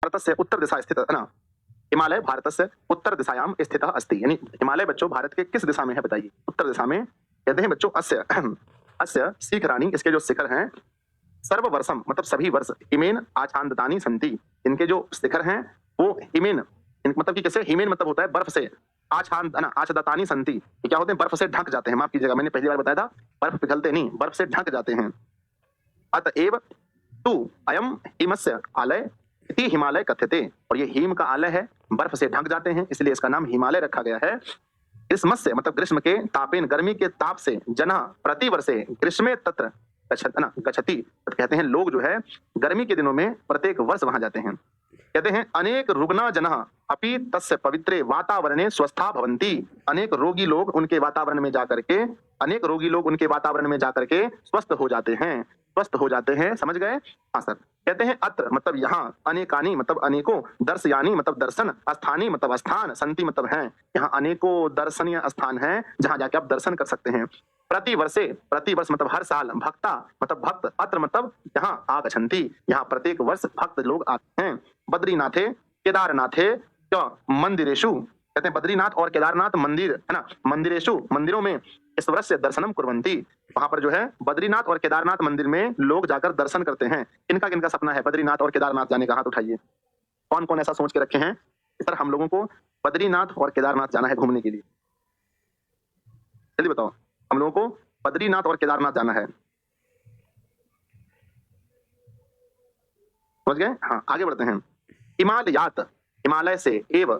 भारतस्य उत्तर दिशा स्थित ना, हिमालय भारतस्य उत्तर दिशायाम स्थितः अस्ति, यानी हिमालय बच्चों भारत के किस दिशा में है बताइए? उत्तर दिशा में। कहते हैं बच्चों अस्य अस्य शिखराणि, इसके जो शिखर हैं, सर्व वर्षम मतलब सभी वर्ष, हिमेन आच्छादितानि सन्ति, इनके जो शिखर हैं वो हिमेन मतलब कि कैसे, हिमेन मतलब होता है बर्फ से, आच्छादितानि सन्ति, ये क्या होते हैं? बर्फ से ढक जाते हैं। माफ कीजिएगा, मैंने पहली बार बताया था बर्फ पिघलते नहीं, बर्फ से ढक जाते हैं। अतएव तु अयम हिमस्य आलय इति हिमालय कथ्यते, और ये हिम का आलय है, बर्फ से ढक जाते हैं, इसलिए इसका नाम हिमालय रखा गया है। ग्रीष्मस्य मतलब ग्रीष्म के, तापेन गर्मी के ताप से, जना प्रतिवर्षे ग्रीष्मे तत्र गच्छति, कहते हैं लोग जो है गर्मी के दिनों में प्रत्येक वर्ष वहां जाते हैं। कहते हैं अनेक रुग्ना जनः अपि तस्य पवित्रे वातावरणे स्वस्था भवन्ति, अनेक रोगी लोग उनके वातावरण में जाकर के, अनेक रोगी लोग उनके वातावरण में जाकर के स्वस्थ हो जाते हैं, स्वस्थ हो जाते हैं। समझ गए? हाँ सर। कहते हैं अत्र मतलब यहाँ, अनेकानी मतलब अनेकों, दर्शयानी मतलब दर्शन, स्थानी मतलब स्थान, संति मतलब हैं, यहाँ अनेकों दर्शनीय स्थान हैं जहाँ जाके आप दर्शन कर सकते हैं। प्रतिवर्षे, प्रतिवर्ष मतलब हर साल, भक्ता मतलब भक्त, अत्र मतलब यहाँ आगच्छन्ति, यहाँ प्रत्येक वर्ष भक्त लोग आते हैं। बद्रीनाथे केदारनाथे मंदिरेशु, कहते हैं बद्रीनाथ और केदारनाथ मंदिर है ना, मंदिरेशु मंदिरों में ईश्वरस्य दर्शनम कुर्वन्ति, वहां पर जो है बद्रीनाथ और केदारनाथ मंदिर में लोग जाकर दर्शन करते हैं। किनका किनका सपना है बद्रीनाथ और केदारनाथ जाने का? हाथ उठाइए। कौन कौन ऐसा सोच के रखे हैं सर हम लोगों को बद्रीनाथ और केदारनाथ जाना है घूमने के लिए? जल्दी बताओ, हम लोगों को बद्रीनाथ और केदारनाथ जाना है, समझ गए? हाँ, आगे बढ़ते हैं। हिमालयात, हिमालय से, एव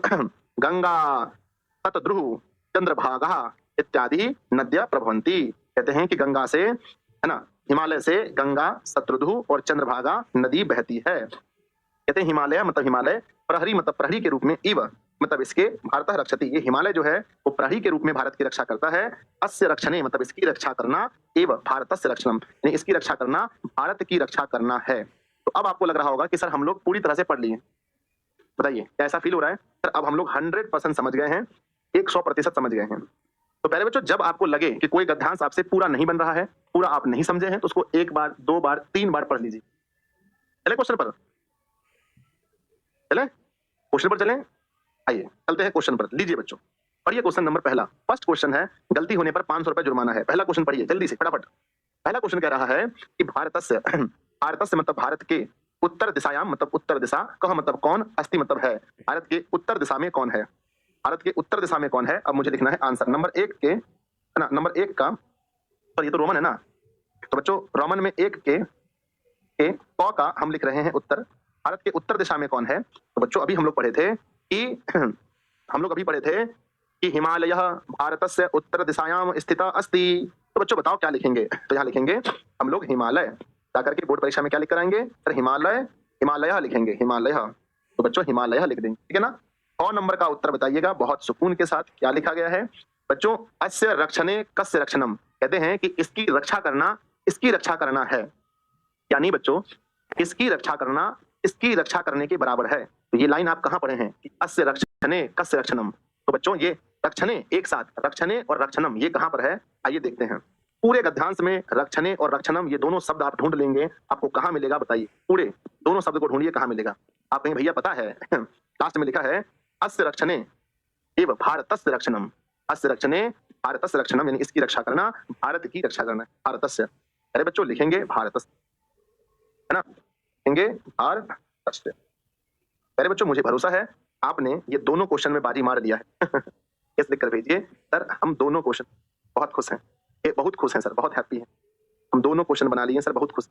गंगा शतद्रुः चंद्रभागा इत्यादि नद्या प्रभवन्ति, कहते हैं कि गंगा से है ना, हिमालय से गंगा, शत्रुधु और चंद्रभागा नदी बहती है। कहते हैं हिमालय मतलब हिमालय, प्रहरी मतलब प्रहरी के रूप में, इव मतलब इसके, भारत रक्षति, ये हिमालय जो है वो प्रहरी के रूप में भारत की रक्षा करता है। अस्य रक्षणे मतलब इसकी रक्षा करना, एव भारतस्य रक्षणम यानी इसकी रक्षा करना, भारत की रक्षा करना है। तो अब आपको लग रहा होगा कि सर हम लोग पूरी तरह से पढ़ लिए, बताइए क्या ऐसा फील हो रहा है? सर अब हम लोग 100% समझ गए हैं, 100% समझ गए हैं। तो पहले बच्चों जब आपको लगे कि कोई गद्यांश आपसे पूरा नहीं बन रहा है, पूरा आप नहीं समझे हैं, तो उसको 1 बार 2 बार 3 बार पढ़ लीजिए। चले क्वेश्चन पर, चले क्वेश्चन पर चलें, आइए चलते हैं क्वेश्चन पर। लीजिए बच्चों, पढ़िए क्वेश्चन नंबर पहला, फर्स्ट क्वेश्चन है, गलती होने पर 500 रुपए जुर्माना है। पहला क्वेश्चन पढ़िए जल्दी से फटाफट। पहला क्वेश्चन कह रहा है कि भारतस्य, भारतस्य मतलब भारत के, उत्तर दिशायाम मतलब उत्तर दिशा, कह मतलब कौन, अस्ति मतलब है, भारत के उत्तर दिशा में कौन है, भारत के उत्तर दिशा में कौन है। अब मुझे लिखना है आंसर नंबर 1 के, है ना, नंबर 1 का, तो ये तो रोमन है ना, तो बच्चों रोमन में 1 के क का हम लिख रहे हैं उत्तर, भारत के उत्तर दिशा में कौन है। तो बच्चों अभी हम लोग पढ़े थे कि हम लोग अभी पढ़े थे कि हिमालय भारतस्य उत्तर दिशायाम स्थित अस्ति। तो बच्चों बताओ क्या लिखेंगे? तो यहाँ लिखेंगे हम लोग हिमालय, जाकर के बोर्ड परीक्षा में क्या लिख कर आएंगे सर? हिमालय, हिमालय लिखेंगे, हिमालय। तो बच्चों हिमालय लिख देंगे, ठीक है ना। और नंबर का उत्तर बताइएगा बहुत सुकून के साथ, क्या लिखा गया है बच्चों? अस्य रक्षणे कस्य रक्षणम, कहते हैं कि इसकी रक्षा करना, इसकी रक्षा करना है, यानी बच्चों इसकी रक्षा करना इसकी रक्षा करने के बराबर है। तो ये लाइन आप कहां पढ़े हैं कि अस्य रक्षणे कस्य रक्षणम? तो बच्चों ये रक्षणे एक साथ, रक्षणे और रक्षणम ये कहां पर है? आइए देखते हैं। पूरे गद्यांश में रक्षणे और रक्षणम ये दोनों शब्द आप ढूंढ लेंगे, आपको कहां मिलेगा बताइए? पूरे दोनों शब्द को ढूंढिए कहां मिलेगा। आप कहेंगे भैया पता है लास्ट में लिखा है अस्य रक्षणे एव भारतस्य रक्षणम, अस्य रक्षणे भारतस्य रक्षणम यानी इसकी रक्षा करना, भारत की रक्षा करना, भारतस्य। अरे बच्चों लिखेंगे भारतस्य, है ना, लिखेंगे भारतस्य। अरे बच्चों मुझे भरोसा है आपने ये दोनों क्वेश्चन में बाजी मार दिया है इस लिख कर भेजिए सर, हम दोनों क्वेश्चन बहुत खुश हैं, ये बहुत खुश हैं सर, बहुत हैप्पी हैं, हम दोनों क्वेश्चन बना लिए सर, बहुत खुश।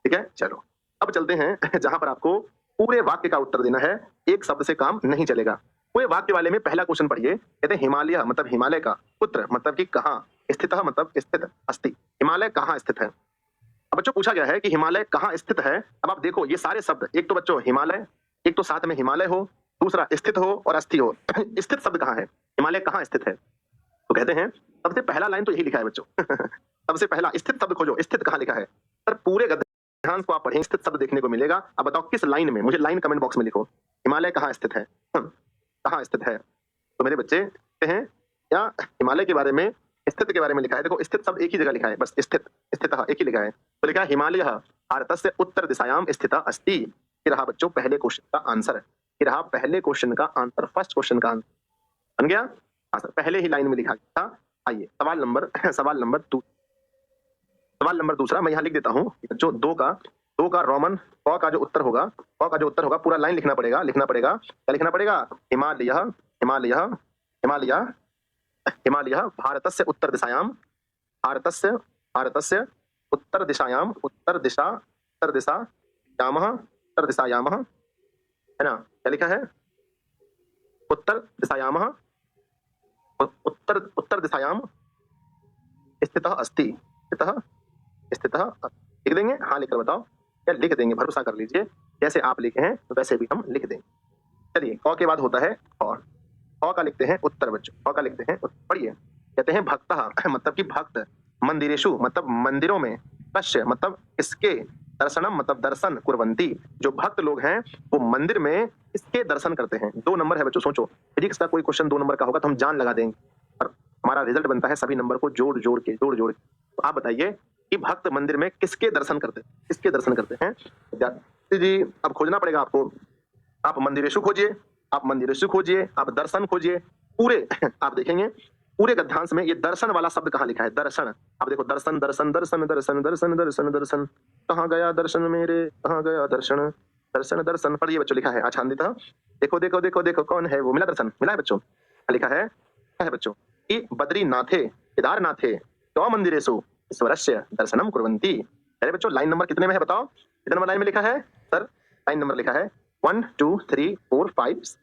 ठीक है, चलो अब चलते हैं जहां पर आपको पूरे वाक्य का उत्तर देना है, एक शब्द से काम नहीं चलेगा। पूरे वाक्य वाले में पहला क्वेश्चन पढ़िए, कहते हैं हिमालय मतलब हिमालय का, पुत्र मतलब कि कहां, स्थित मतलब स्थित, अस्ति, हिमालय कहां स्थित है। अब बच्चों पूछा गया है कि हिमालय कहां स्थित है। अब आप देखो ये सारे शब्द, एक तो बच्चों हिमालय, एक तो साथ में हिमालय हो, दूसरा स्थित हो और अस्थि हो। स्थित शब्द कहां है, हिमालय कहां स्थित है? तो कहते हैं सबसे पहला लाइन तो यही लिखा है बच्चों सबसे पहला स्थित शब्द खोजो, स्थित कहां लिखा है सर? पूरे गद्यांश को आप पढ़ें, स्थित शब्द देखने को मिलेगा। अब बताओ किस लाइन में, मुझे लाइन कमेंट बॉक्स में लिखो, हिमालय कहां स्थित है, कहां स्थित है। तो मेरे बच्चे कहते हैं क्या हिमालय के बारे में, स्थित के बारे में लिखा है। देखो स्थित शब्द एक ही जगह लिखा है, बस स्थित, स्थित एक ही लिखा है। तो लिखा है हिमालय भारतस्य उत्तर दिशायाम स्थित अस्ति, ये रहा बच्चों पहले क्वेश्चन का आंसर। ये रहा पहले क्वेश्चन का आंसर, फर्स्ट क्वेश्चन का आंसर बन गया। हाँ सर, पहले ही लाइन में लिखा गया था। आइए सवाल नंबर दूसरा मैं यहाँ लिख देता हूँ जो दो का रोमन क का जो उत्तर होगा, पूरा लाइन लिखना पड़ेगा। क्या लिखना पड़ेगा? हिमालय भारतस्य उत्तर दिशायाम, है ना? क्या लिखा है? उत्तर दिशायाम स्थितः अस्ति। लिख देंगे? हाँ लिखकर बताओ। क्या लिख देंगे? भरोसा कर लीजिए, जैसे आप लिखे हैं वैसे भी हम लिख देंगे। चलिए, क के बाद होता है और का लिखते हैं उत्तर बच्चों। का लिखते हैं पढ़िए। कहते हैं भक्तः मतलब कि भक्त, मंदिरेषु मतलब मंदिरों में, कस्य मतलब इसके, दर्शनम मतलब दर्शन, कुर्वन्ति जो भक्त लोग हैं वो मंदिर में इसके दर्शन करते हैं। 2 नंबर है बच्चों, सोचो फिजिक्स का कोई क्वेश्चन 2 नंबर का होगा तो हम जान लगा देंगे, और हमारा रिजल्ट बनता है सभी नंबर को जोड़ के। तो आप बताइए कि भक्त मंदिर में किसके दर्शन करते हैं? किसके दर्शन करते हैं विद्यार्थी जी? अब खोजना पड़ेगा आपको। आप मंदिरेषु खोजिए, आप दर्शन खोजिए, पूरे आप देखेंगे पूरे गद्यांश में ये दर्शन वाला शब्द कहाँ लिखा है? दर्शन। आप देखो दर्शन दर्शन दर्शन दर्शन दर्शन दर्शन दर्शन, कहाँ गया दर्शन मेरे, कहाँ गया दर्शन, दर्शन दर्शन पर ये बच्चों लिखा है आच्छादितः। देखो देखो देखो देखो कौन है वो? मिला दर्शन, मिला है बच्चों? लिखा है बच्चों कि बद्रीनाथे केदारनाथे तो मंदिरेषु ईश्वरस्य दर्शनम कुर्वन्ति। अरे बच्चों लाइन नंबर कितने में है बताओ? कितने नंबर लाइन में लिखा है सर? लाइन नंबर लिखा है 1 2 3 4 5।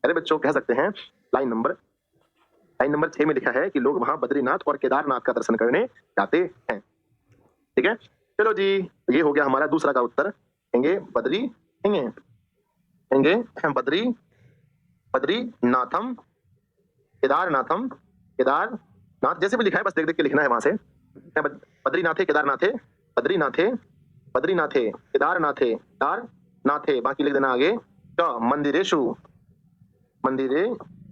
अरे बच्चों कह सकते हैं लाइन नंबर 6 में लिखा है कि लोग वहां बद्रीनाथ और केदारनाथ का दर्शन करने जाते हैं। ठीक है, चलो जी, ये हो गया हमारा दूसरा का उत्तर। कहेंगे बद्रीनाथम केदारनाथ जैसे भी लिखा है बस देख देख के लिखना है वहां से। बद्रीनाथे केदारनाथे बाकी लिख देना आगे। मंदिरेषु।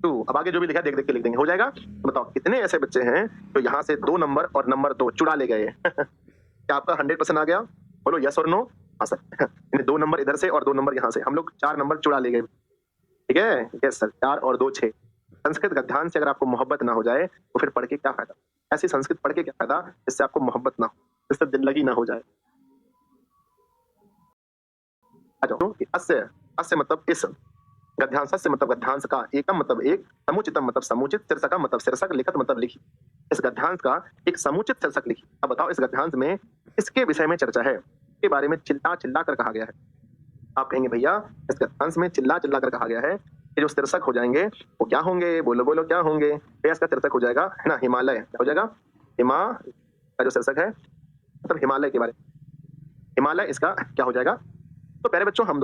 अब आगे जो भी लिखा है देख देख के लिख देंगे, हो जाएगा। बताओ कितने ऐसे बच्चे हैं जो यहाँ से 2 नंबर और नंबर 2 चुरा ले गए? क्या आपका 100% आ गया? बोलो यस और नो। हाँ सर, 2 नंबर इधर से और 2 नंबर यहाँ से, हम लोग 4 नंबर चुरा ले गए। ठीक है, यस सर, 4 और 2 6। संस्कृत गद्यांश से अगर आपको मोहब्बत ना हो जाए तो फिर पढ़ के क्या फायदा? ऐसी संस्कृत पढ़ के क्या फायदा जिससे आपको मोहब्बत ना हो, जिससे दिल लगी ना हो जाए। अस्य मतलब इस, गद्यांश मतलब गद्यांश का, एकम मतलब एक, समुचितम मतलब समुचित, शीर्षकम मतलब शीर्षक, लिखत मतलब लिखी। इस गद्यांश का एक समुचित शीर्षक लिखी। अब बताओ इस गद्यांश में इसके विषय में चर्चा है, इसके बारे में चिल्ला कर कहा गया है। आप कहेंगे भैया इस गद्यांश में चिल्ला कर कहा गया है, ये जो शीर्षक हो जाएंगे वो क्या होंगे? बोलो क्या होंगे? भैया इसका शीर्षक हो जाएगा है ना हिमालय। क्या हो जाएगा? का जो शीर्षक है मतलब हिमालय के बारे में, हिमालय इसका क्या हो जाएगा? तो पहले बच्चों हम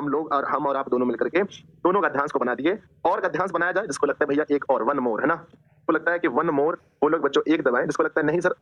लोग और आप दोनों मिलकर के दोनों गद्यांश को बना दिए। और गद्यांश बनाया जाए जिसको लगता है भैया एक और 1 मोर है ना, तो लगता है कि 1 मोर, वो लोग बच्चों एक दबाएं जिसको लगता है नहीं सर